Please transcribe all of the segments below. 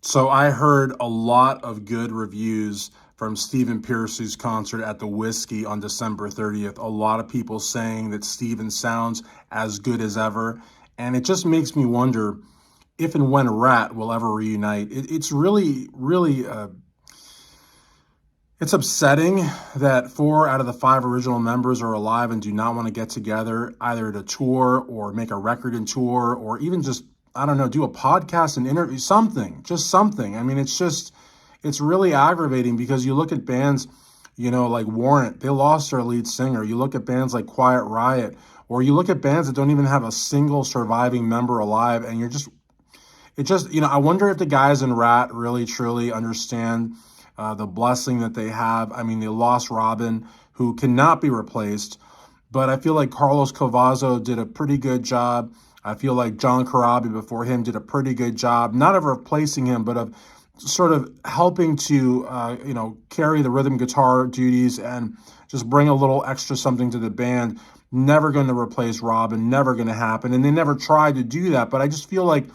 So I heard a lot of good reviews from Stephen Pearcy's concert at the Whiskey on December 30th. A lot of people saying that Stephen sounds as good as ever. And it just makes me wonder if and when Ratt will ever reunite. It's really, it's upsetting that 4 out of the 5 original members are alive and do not want to get together either to tour or make a record and tour or even just, I don't know, do a podcast and interview, something, just something. I mean, it's really aggravating because you look at bands, like Warrant, they lost their lead singer. You look at bands like Quiet Riot, or you look at bands that don't even have a single surviving member alive, and I wonder if the guys in Ratt really truly understand the blessing that they have. I mean, they lost Robin, who cannot be replaced, but I feel like Carlos Cavazo did a pretty good job. I feel like John Corabi before him did a pretty good job, not of replacing him, but of sort of helping to, carry the rhythm guitar duties and just bring a little extra something to the band. Never going to replace Robin, never going to happen. And they never tried to do that. But I just feel like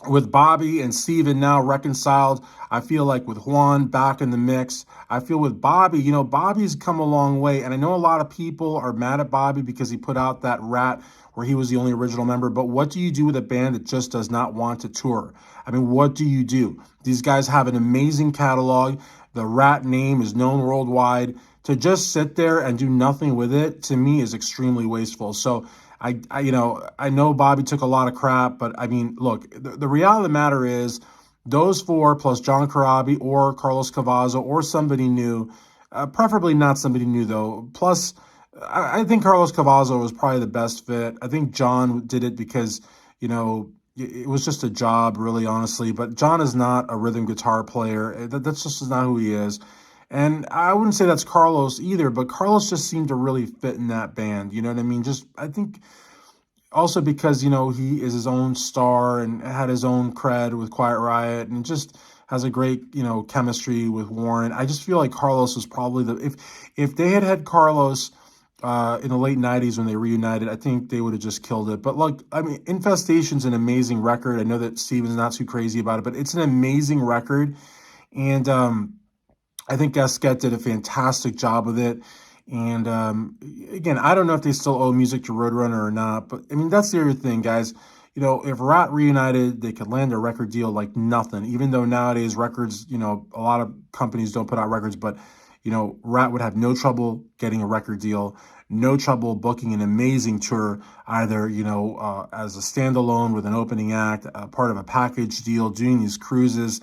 with Bobby and Steven now reconciled, I feel like with Juan back in the mix, I feel with Bobby, Bobby's come a long way. And I know a lot of people are mad at Bobby because he put out that Ratt where he was the only original member. But what do you do with a band that just does not want to tour? I mean, what do you do? These guys have an amazing catalog. The Ratt name is known worldwide. To just sit there and do nothing with it, to me, is extremely wasteful. So I know Bobby took a lot of crap, but I mean, look, the reality of the matter is those 4 plus John Corabi or Carlos Cavazo or somebody new, preferably not somebody new though. Plus, I think Carlos Cavazo was probably the best fit. I think John did it because, it was just a job, really, honestly. But John is not a rhythm guitar player. That's just not who he is. And I wouldn't say that's Carlos either, but Carlos just seemed to really fit in that band. You know what I mean? I think also because, he is his own star and had his own cred with Quiet Riot and just has a great, chemistry with Warren. I just feel like Carlos was probably if they had had Carlos in the late 90s when they reunited, I think they would have just killed it. But look, I mean, Infestation's an amazing record. I know that Steven's not too crazy about it, but it's an amazing record. And, I think Gasquet did a fantastic job with it. And again, I don't know if they still owe music to Roadrunner or not, but I mean, that's the other thing, guys. If Ratt reunited, they could land a record deal like nothing, even though nowadays records, a lot of companies don't put out records, but, Ratt would have no trouble getting a record deal, no trouble booking an amazing tour, either, as a standalone with an opening act, part of a package deal, doing these cruises.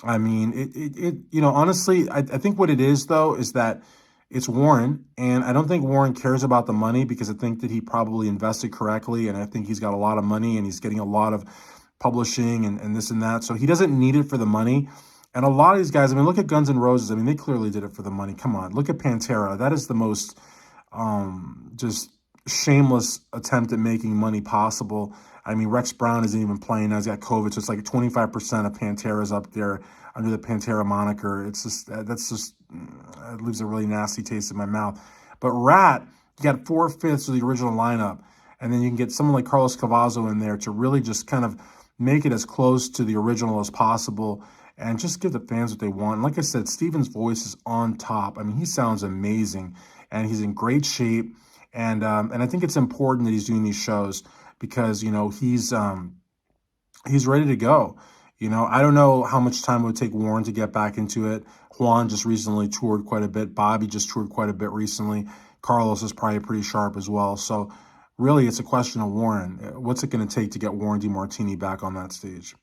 I mean, honestly, I think what it is, though, is that it's Warren, and I don't think Warren cares about the money because I think that he probably invested correctly, and I think he's got a lot of money, and he's getting a lot of publishing and this and that, so he doesn't need it for the money. And a lot of these guys, I mean, look at Guns N' Roses. I mean, they clearly did it for the money. Come on, look at Pantera. That is the most just shameless attempt at making money possible. I mean, Rex Brown isn't even playing now. He's got COVID, so it's like 25% of Pantera's up there under the Pantera moniker. It's just, it leaves a really nasty taste in my mouth. But Ratt, you got 4/5 of the original lineup, and then you can get someone like Carlos Cavazo in there to really just kind of make it as close to the original as possible and just give the fans what they want. And like I said, Steven's voice is on top. I mean, he sounds amazing, and he's in great shape. And I think it's important that he's doing these shows because, he's ready to go. I don't know how much time it would take Warren to get back into it. Juan just recently toured quite a bit. Bobby just toured quite a bit recently. Carlos is probably pretty sharp as well. So really, it's a question of Warren. What's it going to take to get Warren DeMartini back on that stage?